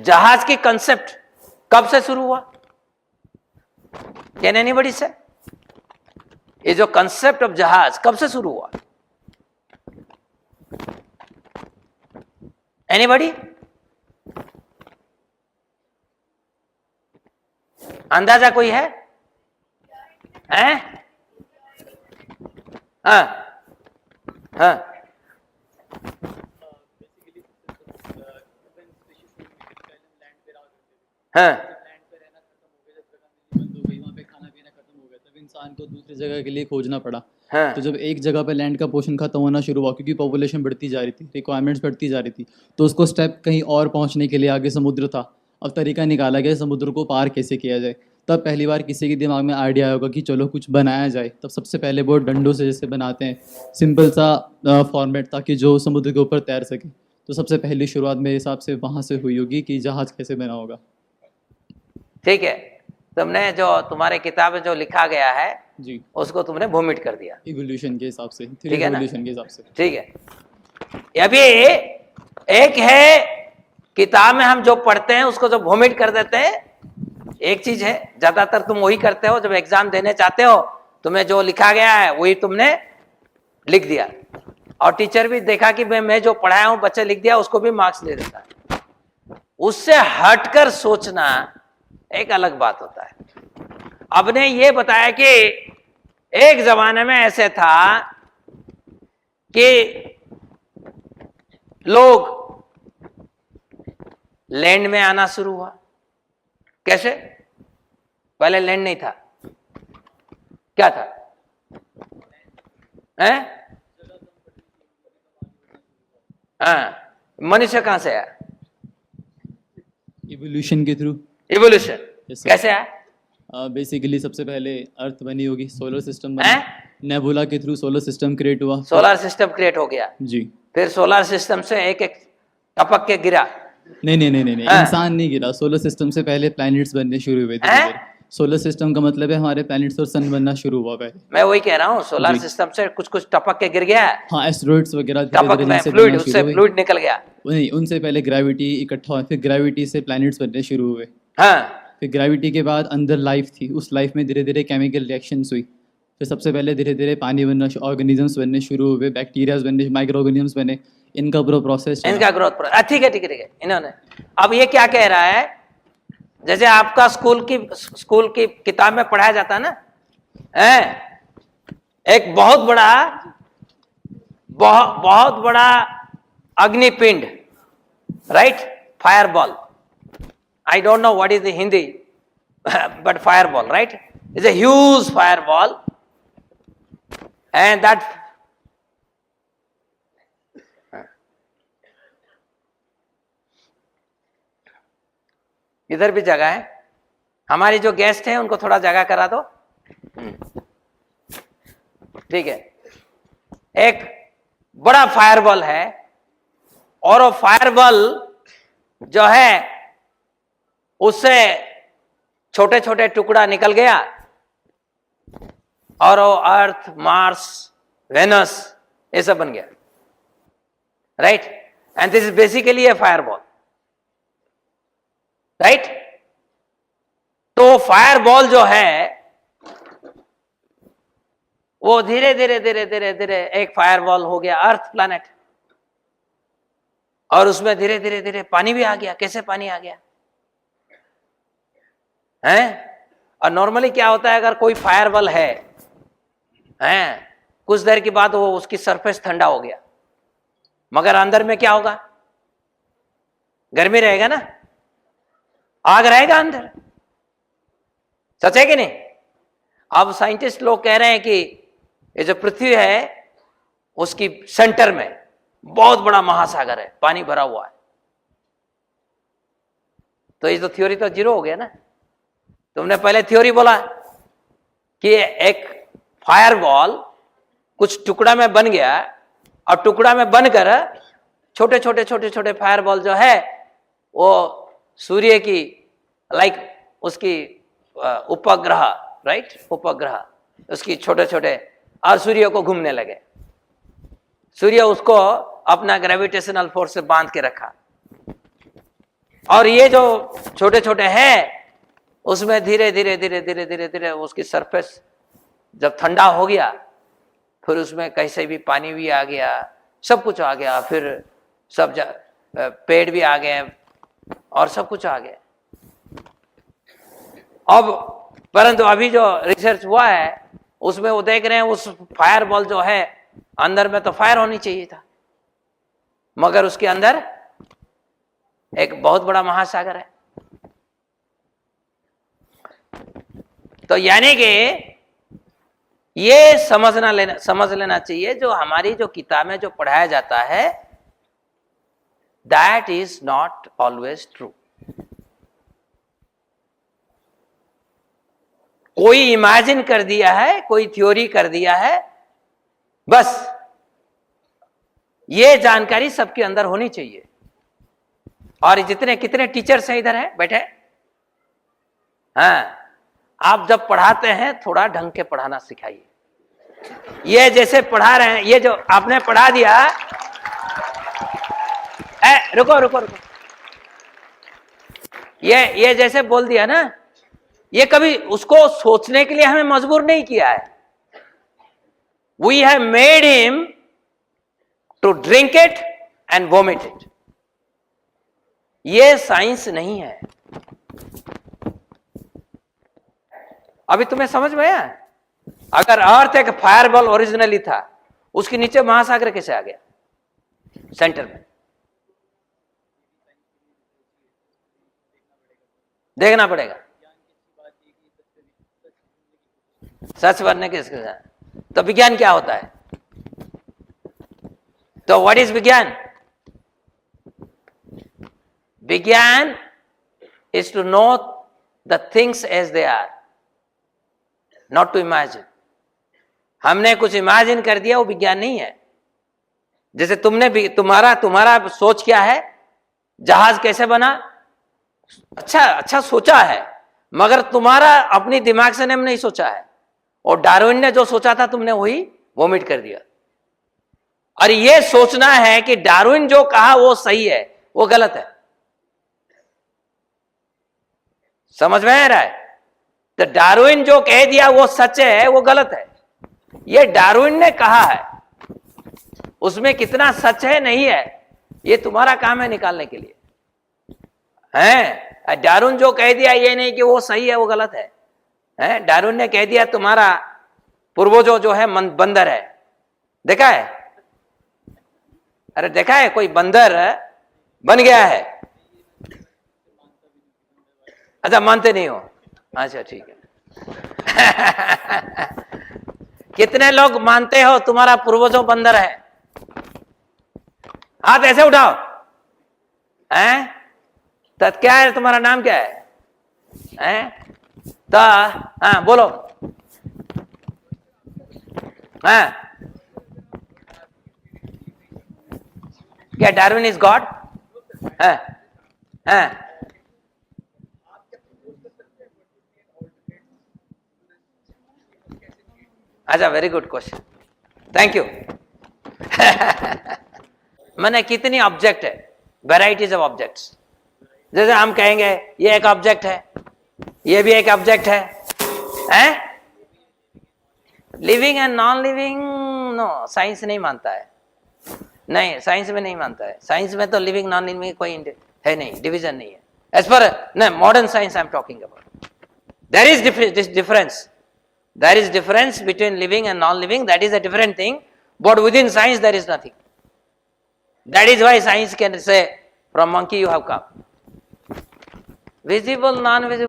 जहाज की कंसेप्ट कब से शुरू हुआ? कैन एनीबडी से? ये जो कंसेप्ट ऑफ जहाज कब से शुरू हुआ? एनीबडी? अंदाजा कोई है? हैं? हाँ हाँ हाँ इंसान को दूसरी जगह के लिए खोजना पड़ा। हाँ। तो जब एक जगह पे लैंड का पोर्शन खत्म होना शुरू हुआ, क्योंकि पॉपुलेशन बढ़ती जा रही थी, रिक्वायरमेंट्स बढ़ती जा रही थी, तो उसको स्टेप कहीं और पहुंचने के लिए आगे समुद्र था। अब तरीका निकाला गया समुद्र को पार कैसे किया जाए। तब पहली बार किसी के दिमाग में आइडिया आया होगा कि चलो कुछ बनाया जाए। तब सबसे पहले वो डंडों से जैसे बनाते हैं, सिंपल सा फॉर्मेट, ताकि जो समुद्र के ऊपर तैर सके। तो सबसे पहली शुरुआत मेरे हिसाब से वहाँ से हुई होगी कि जहाज़ कैसे बना होगा। ठीक है, तुमने जो तुम्हारे किताब में जो लिखा गया है जी, उसको तुमने वोमिट कर दिया, इवोल्यूशन के हिसाब से, ठीक है ना? इवोल्यूशन के हिसाब से। ठीक है। अभी एक है किताब में हम जो पढ़ते हैं उसको जो वोमिट कर देते हैं, एक चीज है, ज्यादातर तुम वही करते हो जब एग्जाम देने चाहते हो, तुम्हें जो लिखा गया है वही तुमने लिख दिया, और टीचर भी देखा कि मैं जो पढ़ाया हूं बच्चे लिख दिया, उसको भी मार्क्स दे देता है। उससे हटकर सोचना एक अलग बात होता है। अब ने ये बताया कि एक जमाने में ऐसे था कि लोग लैंड में आना शुरू हुआ। कैसे? पहले लैंड नहीं था, क्या था? हैं? हाँ, मनुष्य कहां से आया? इवोल्यूशन के थ्रू। Evolution Yes, sir. कैसे आया? बेसिकली सबसे पहले अर्थ बनी होगी, सोलर सिस्टम हैं? बना, नेबुला के थ्रू सोलर सिस्टम क्रिएट हुआ। सोलर सिस्टम क्रिएट हो गया, जी। फिर सोलर सिस्टम से एक एक टपक के गिरा। नहीं, हाँ। इंसान नहीं गिरा। सोलर सिस्टम से पहले प्लैनेट्स बनने शुरू हुए थे। हैं? सोलर सिस्टम का मतलब है हमारे प्लैनेट्स और सन बनना शुरू हुआ पहले। मैं वही कह रहा हूँ, सोलर जी। सिस्टम से कुछ कुछ टपक के गिर गया, हाँ, एस्टेरॉइड्स वगैरह टपक में फ्लूइड, उससे फ्लूइड निकल गया। नहीं, उनसे पहले ग्रेविटी इकट्ठा हुआ, फिर ग्रेविटी से प्लैनेट्स बनने शुरू हुए। हाँ, फिर ग्रेविटी के बाद अंदर लाइफ थी, उस लाइफ में धीरे धीरे केमिकल रिएक्शंस हुई। फिर सबसे पहले धीरे धीरे पानी बनना, ऑर्गेनिजम्स बनने शुरू हुए, बैक्टीरियाज बनने, माइक्रो ऑर्गेनिजम्स बने। इनका पूरा प्रोसेस इनका ग्रोथ। ठीक है ठीक है ठीक है। इन्होंने अब ये क्या कह रहा है, जैसे आपका स्कूल की किताब में पढ़ाया जाता है ना, एक बहुत बड़ा अग्निपिंड, right? Fireball, I don't know what is the Hindi, but fireball, right? It's a huge fireball, and that इधर भी जगह है। हमारी जो गेस्ट हैं उनको थोड़ा जगह करा दो, ठीक है। एक बड़ा फायरबॉल है, और वो फायरबॉल जो है उससे छोटे छोटे टुकड़ा निकल गया, और वो अर्थ, मार्स, वेनस ये सब बन गया, right? And this is basically A fireball, right? तो फायरबॉल जो है वो धीरे धीरे धीरे धीरे धीरे एक फायरबॉल हो गया अर्थ प्लैनेट, और उसमें धीरे धीरे धीरे पानी भी आ गया। कैसे पानी आ गया है? और नॉर्मली क्या होता है, अगर कोई फायरबॉल है, कुछ देर के बाद वो उसकी सरफेस ठंडा हो गया, मगर अंदर में क्या होगा? गर्मी रहेगा ना, आग रहेगा अंदर। सच है कि नहीं? अब साइंटिस्ट लोग कह रहे हैं कि ये जो पृथ्वी है उसकी सेंटर में बहुत बड़ा महासागर है, पानी भरा हुआ है। तो ये तो थ्योरी तो जीरो हो गया ना। तुमने पहले थ्योरी बोला कि एक फायरबॉल कुछ टुकड़ा में बन गया, और टुकड़ा में बनकर छोटे छोटे छोटे छोटे फायरबॉल जो है वो सूर्य की उसकी उपग्रह, राइट? उपग्रह उसकी छोटे छोटे, और सूर्य को घूमने लगे। सूर्य उसको अपना ग्रेविटेशनल फोर्स से बांध के रखा, और ये जो छोटे छोटे हैं उसमें धीरे धीरे धीरे धीरे धीरे धीरे उसकी सरफेस जब ठंडा हो गया फिर उसमें कैसे भी पानी भी आ गया, सब कुछ आ गया, फिर सब पेड़ भी आ गए और सब कुछ आ गया। अब परंतु अभी जो रिसर्च हुआ है उसमें वो देख रहे हैं उस फायर बॉल जो है अंदर में तो फायर होनी चाहिए था, मगर उसके अंदर एक बहुत बड़ा महासागर है। तो यानी कि ये समझ लेना चाहिए जो हमारी जो किताब में जो पढ़ाया जाता है that is not always true. कोई इमेजिन कर दिया है, कोई थ्योरी कर दिया है, बस ये जानकारी सबके अंदर होनी चाहिए। और जितने कितने टीचर्स हैं इधर हैं बैठे, हाँ, आप जब पढ़ाते हैं थोड़ा ढंग के पढ़ाना सिखाइए। ये जैसे पढ़ा रहे हैं, ये जो आपने पढ़ा दिया, रुको रुको रुको, ये जैसे बोल दिया ना, ये कभी उसको सोचने के लिए हमें मजबूर नहीं किया है। We have made him to drink it and vomit it. ये साइंस नहीं है। अभी तुम्हें समझ में आया? अगर अर्थ एक फायरबॉल ओरिजिनली था, उसके नीचे महासागर कैसे आ गया सेंटर में? देखना पड़ेगा। सच बनने के तो विज्ञान क्या होता है? तो व्हाट इज विज्ञान? विज्ञान is to know the things as they are, not to imagine. हमने कुछ इमेजिन कर दिया, वो विज्ञान नहीं है। जैसे तुमने भी तुम्हारा सोच क्या है, जहाज कैसे बना, अच्छा सोचा है, मगर तुम्हारा अपनी दिमाग से नहीं सोचा है। और डार्विन ने जो सोचा था तुमने वही वोमिट कर दिया। और ये सोचना है कि डार्विन जो कहा वो सही है, वो गलत है। समझ में आ रहा है? तो डार्विन जो कह दिया वो सच है, वो गलत है। ये डार्विन ने कहा है, उसमें कितना सच है नहीं है ये तुम्हारा काम है निकालने के लिए। हैं, डार्विन जो कह दिया ये नहीं कि वो सही है वो गलत है। हैं, डार्विन ने कह दिया तुम्हारा पूर्वजों जो है बंदर है। देखा है? अरे देखा है कोई बंदर बन गया है? अच्छा, मानते नहीं हो? अच्छा ठीक है। कितने लोग मानते हो तुम्हारा पूर्वजों बंदर है? हाथ ऐसे उठाओ। हैं? तो क्या है तुम्हारा नाम क्या है? हैं? तो हाँ बोलो। हाँ, क्या डार्विन इज गॉड? हाँ हाँ, अच्छा, very good question, thank you. मैंने कितनी ऑब्जेक्ट है, वेराइटीज ऑफ ऑब्जेक्ट्स। जैसे हम कहेंगे ये एक ऑब्जेक्ट है, ये भी एक ऑब्जेक्ट है, living and non living no, science नहीं मानता है। नहीं, साइंस में नहीं मानता है। साइंस में तो लिविंग नॉन लिविंग कोई है नहीं, डिवीजन नहीं है। एज पर modern science I am talking about, there is difference. There is difference between living and non-living. That is a different thing. But within science there is nothing. That is why science can say from monkey you have come. Visible, non-visible.